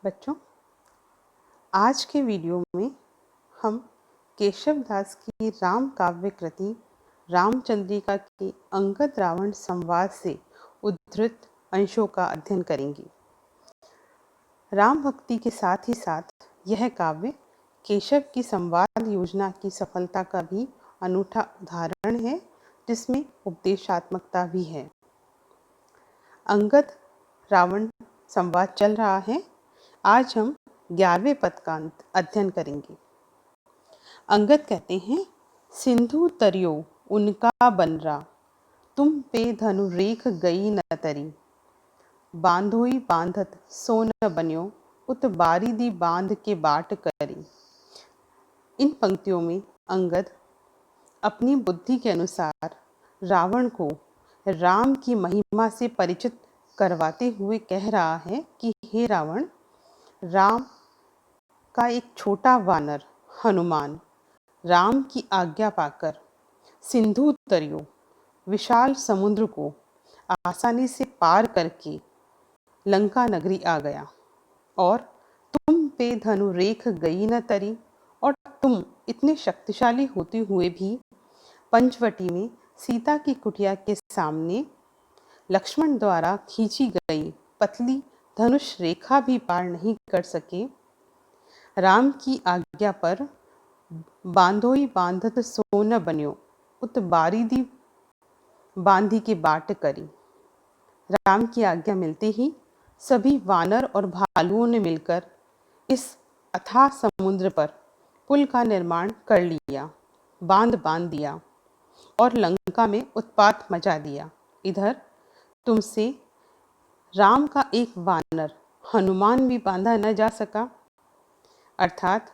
बच्चों, आज के वीडियो में हम केशव दास की राम काव्य कृति रामचंद्रिका के अंगद रावण संवाद से उद्धृत अंशों का अध्ययन करेंगे। राम भक्ति के साथ ही साथ यह काव्य केशव की संवाद योजना की सफलता का भी अनूठा उदाहरण है, जिसमें उपदेशात्मकता भी है। अंगद रावण संवाद चल रहा है। आज हम 11वें पद का अध्ययन करेंगे। अंगद कहते हैं, सिंधु तरियो उनका बनरा, तुम पे धनु रेख गई न तरी, बांधोई बांधत सो न बन्यो, उत बारीदी बांध के बाट करी। इन पंक्तियों में अंगद अपनी बुद्धि के अनुसार रावण को राम की महिमा से परिचित करवाते हुए कह रहा है कि हे रावण, राम का एक छोटा वानर हनुमान राम की आज्ञा पाकर सिंधु तरियो विशाल समुद्र को आसानी से पार करके लंका नगरी आ गया, और तुम पे धनु रेख गई न तरी, और तुम इतने शक्तिशाली होते हुए भी पंचवटी में सीता की कुटिया के सामने लक्ष्मण द्वारा खींची गई पतली धनुष रेखा भी पार नहीं कर सके। राम की आज्ञा पर बांधोई बांधत सो न बन्यो, उत बारीदी बांधी के बाट करी। राम की आज्ञा मिलते ही सभी वानर और भालुओं ने मिलकर इस अथाह समुद्र पर पुल का निर्माण कर लिया, बांध दिया और लंका में उत्पात मचा दिया। इधर तुमसे राम का एक वानर हनुमान भी बांधा न जा सका, अर्थात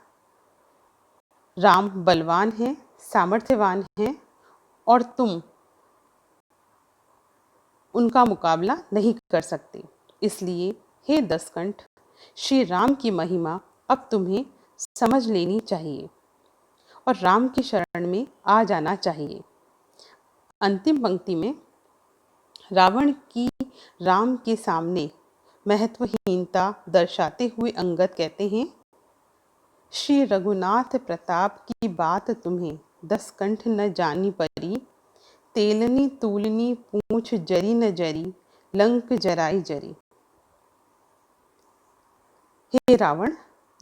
राम बलवान है, सामर्थ्यवान है, और तुम उनका मुकाबला नहीं कर सकते। इसलिए हे दसकंठ, श्री राम की महिमा अब तुम्हें समझ लेनी चाहिए और राम की शरण में आ जाना चाहिए। अंतिम पंक्ति में रावण की राम के सामने महत्वहीनता दर्शाते हुए अंगद कहते हैं, श्री रघुनाथ प्रताप की बात तुम्हें दसकंठ न जानी परी, तेलनी तूलनी पूछ जरी न जरी, लंक जराई जरी। हे रावण,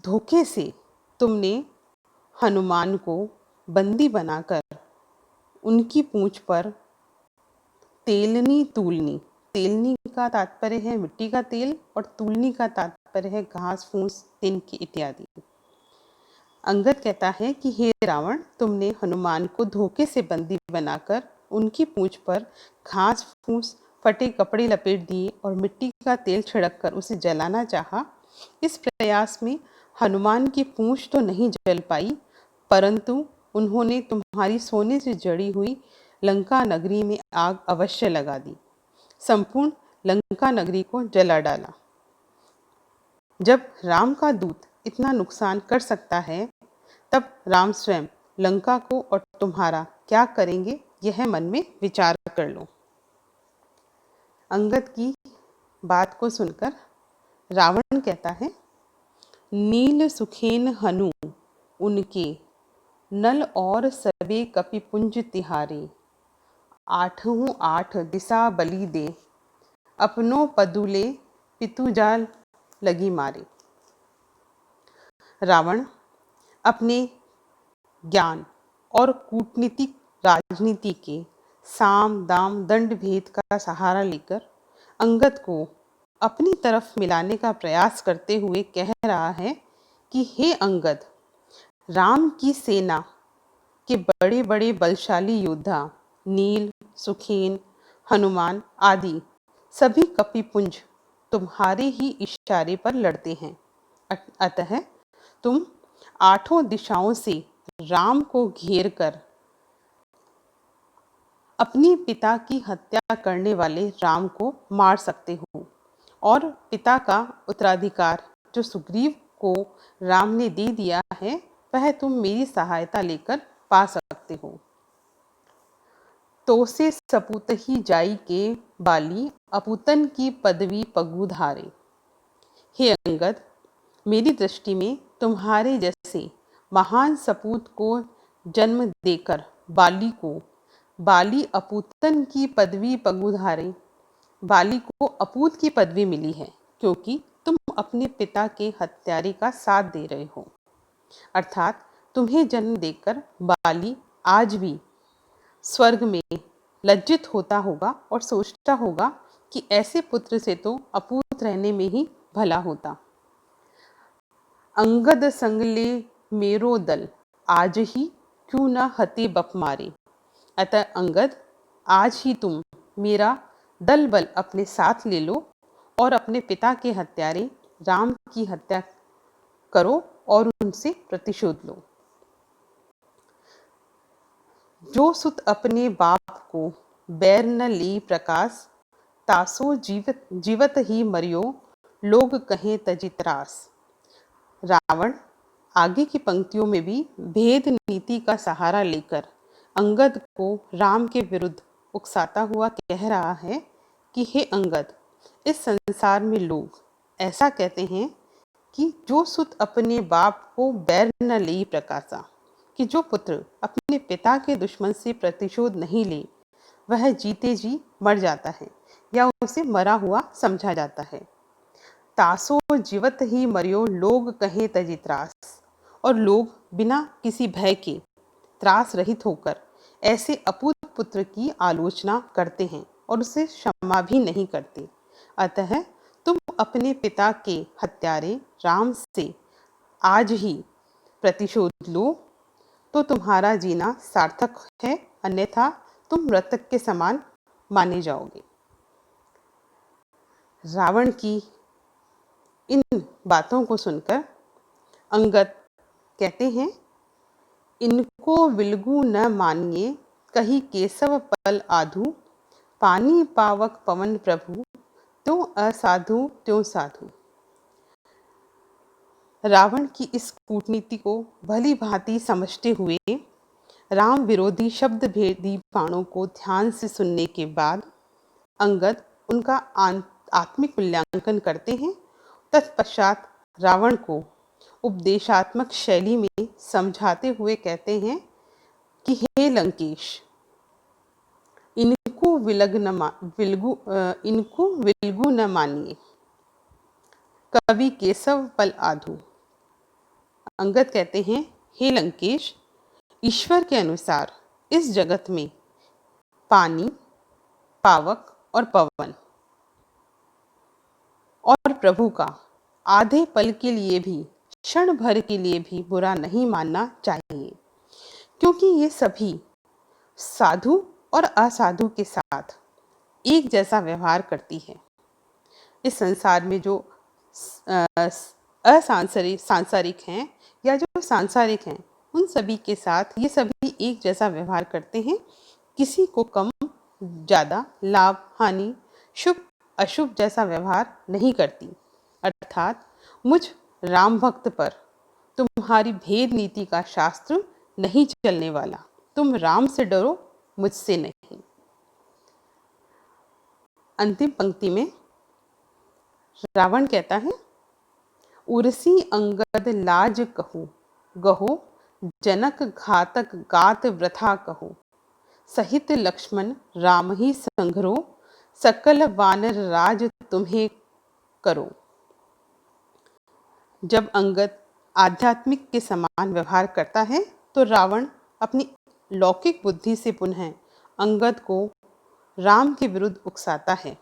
धोखे से तुमने हनुमान को बंदी बनाकर उनकी पूंछ पर तेलनी तूलनी, तेलनी का तात्पर्य है मिट्टी का तेल और तूलनी का तात्पर्य है घास फूस तिनके इत्यादि। अंगद कहता है कि हे रावण, तुमने हनुमान को धोखे से बंदी बनाकर उनकी पूंछ पर घास फूस फटे कपड़े लपेट दिए और मिट्टी का तेल छिड़क कर उसे जलाना चाहा। इस प्रयास में हनुमान की पूंछ तो नहीं जल पाई, परंतु उन्होंने तुम्हारी सोने से जड़ी हुई लंका नगरी में आग अवश्य लगा दी, संपूर्ण लंका नगरी को जला डाला। जब राम का दूत इतना नुकसान कर सकता है, तब राम स्वयं लंका को और तुम्हारा क्या करेंगे, यह मन में विचार कर लो। अंगद की बात को सुनकर रावण कहता है, नील सुखेन हनु उनके, नल और सबे कपिपुंज तिहारे, आठों आठ दिशा बलि दे, अपनों पदुले पितुजाल लगी मारे। रावण अपने ज्ञान और कूटनीतिक राजनीति के साम दाम दंड भेद का सहारा लेकर अंगद को अपनी तरफ मिलाने का प्रयास करते हुए कह रहा है कि हे अंगद, राम की सेना के बड़े बड़े बलशाली योद्धा नील, सुखेन, हनुमान आदि सभी कपिपुंज तुम्हारे ही इशारे पर लड़ते हैं। अतः तुम आठों दिशाओं से राम को घेर कर अपने पिता की हत्या करने वाले राम को मार सकते हो, और पिता का उत्तराधिकार जो सुग्रीव को राम ने दे दिया है, वह तुम मेरी सहायता लेकर पा सकते हो। तो से सपूत ही जाई के बाली, अपूतन की पदवी पगुधारे। हे अंगद, मेरी दृष्टि में तुम्हारे जैसे महान सपूत को जन्म देकर बाली अपूतन की पदवी पगुधारे बाली को अपूत की पदवी मिली है, क्योंकि तुम अपने पिता के हत्यारे का साथ दे रहे हो। अर्थात तुम्हें जन्म देकर बाली आज भी स्वर्ग में लज्जित होता होगा और सोचता होगा कि ऐसे पुत्र से तो अपूत रहने में ही भला होता। अंगद संग ले मेरो दल, आज ही क्यों न हते बप मारे। अतः अंगद, आज ही तुम मेरा दल बल अपने साथ ले लो और अपने पिता के हत्यारे राम की हत्या करो और उनसे प्रतिशोध लो। जो सुत अपने बाप को बैर न ले प्रकाश, तासो जीवत ही मरियो, लोग कहें तजित्रास। रावण आगे की पंक्तियों में भी भेद नीति का सहारा लेकर अंगद को राम के विरुद्ध उकसाता हुआ कह रहा है कि हे अंगद, इस संसार में लोग ऐसा कहते हैं कि जो सुत अपने बाप को बैर न ले प्रकाशा, कि जो पुत्र अपने पिता के दुश्मन से प्रतिशोध नहीं ले वह जीते जी मर जाता है या उसे मरा हुआ समझा जाता है। तासो जीवत ही मरियो, लोग कहें तजी त्रास, और लोग बिना किसी भय के त्रास रहित होकर ऐसे अपूत पुत्र की आलोचना करते हैं और उसे क्षमा भी नहीं करते। अतः तुम अपने पिता के हत्यारे राम से आज ही प्रतिशोध लो तो तुम्हारा जीना सार्थक है, अन्यथा तुम मृतक के समान माने जाओगे। रावण की इन बातों को सुनकर अंगद कहते हैं, इनको विलगू न मानिए, कही केशव पल आधु, पानी पावक पवन प्रभु, त्यों असाधु त्यों साधु। रावण की इस कूटनीति को भली भांति समझते हुए राम विरोधी शब्द भेदी बाणों को ध्यान से सुनने के बाद अंगद उनका आत्मिक मूल्यांकन करते हैं। तत्पश्चात रावण को उपदेशात्मक शैली में समझाते हुए कहते हैं कि हे लंकेश, इनको विलगू न मानिए, कवि केशव पल आधु। अंगद कहते हैं, हे लंकेश, ईश्वर के अनुसार इस जगत में पानी, पावक और पवन और प्रभु का आधे पल के लिए भी, क्षण भर के लिए भी बुरा नहीं मानना चाहिए, क्योंकि ये सभी साधु और असाधु के साथ एक जैसा व्यवहार करती है। इस संसार में जो सांसारिक हैं या जो सांसारिक हैं, उन सभी के साथ ये सभी एक जैसा व्यवहार करते हैं, किसी को कम ज़्यादा, लाभ हानि, शुभ अशुभ जैसा व्यवहार नहीं करती। अर्थात मुझ राम भक्त पर तुम्हारी भेद नीति का शास्त्र नहीं चलने वाला। तुम राम से डरो, मुझसे नहीं। अंतिम पंक्ति में रावण कहता है, उर्सी अंगद लाज कहू, गहो जनक घातक गात वृथा कहो, सहित लक्ष्मण राम ही संघरो, सकल वानर राज तुम्हें करो। जब अंगद आध्यात्मिक के समान व्यवहार करता है तो रावण अपनी लौकिक बुद्धि से पुनः अंगद को राम के विरुद्ध उकसाता है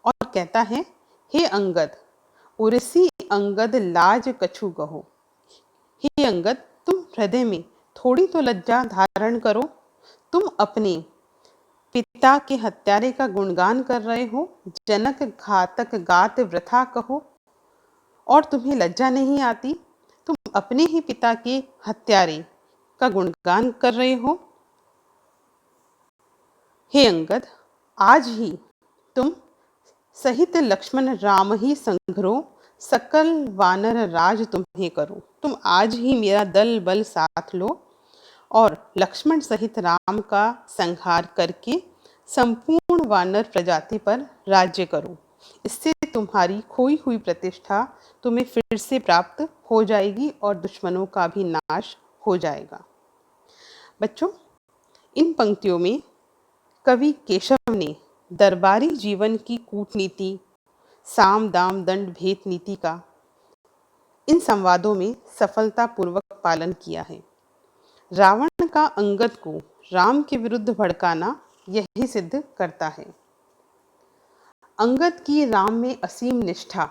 और कहता है, हे अंगद, उर्सी अंगद लाज कछु गहो। हे अंगद, तुम हृदय में थोड़ी तो लज्जा धारण करो। तुम अपने पिता के हत्यारे का गुणगान कर रहे हो, जनक घातक गात वृथा कहो, और तुम्हें लज्जा नहीं आती। तुम अपने ही पिता के हत्यारे का गुणगान कर रहे हो। हे अंगद, आज ही तुम सहित लक्ष्मण राम ही संघरो, सकल वानर राज तुम्हें करो। तुम आज ही मेरा दल बल साथ लो और लक्ष्मण सहित राम का संहार करके संपूर्ण वानर प्रजाति पर राज्य करो। इससे तुम्हारी खोई हुई प्रतिष्ठा तुम्हें फिर से प्राप्त हो जाएगी और दुश्मनों का भी नाश हो जाएगा। बच्चों, इन पंक्तियों में कवि केशव ने दरबारी जीवन की कूटनीति, साम दाम दंड भेद नीति का इन संवादों में सफलतापूर्वक पालन किया है। रावण का अंगद को राम के विरुद्ध भड़काना यही सिद्ध करता है। अंगद की राम में असीम निष्ठा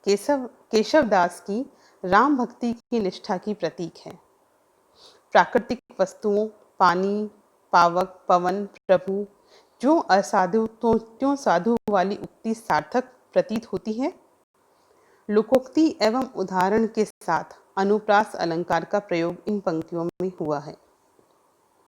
केशवदास की राम भक्ति की निष्ठा की प्रतीक है। प्राकृतिक वस्तुओं, पानी, पावक, पवन, प्रभु, जो असाधु तो त्यों साधु वाली उक्ति सार्थक प्रतीत होती है। लोकोक्ति एवं उदाहरण के साथ अनुप्रास अलंकार का प्रयोग इन पंक्तियों में हुआ है।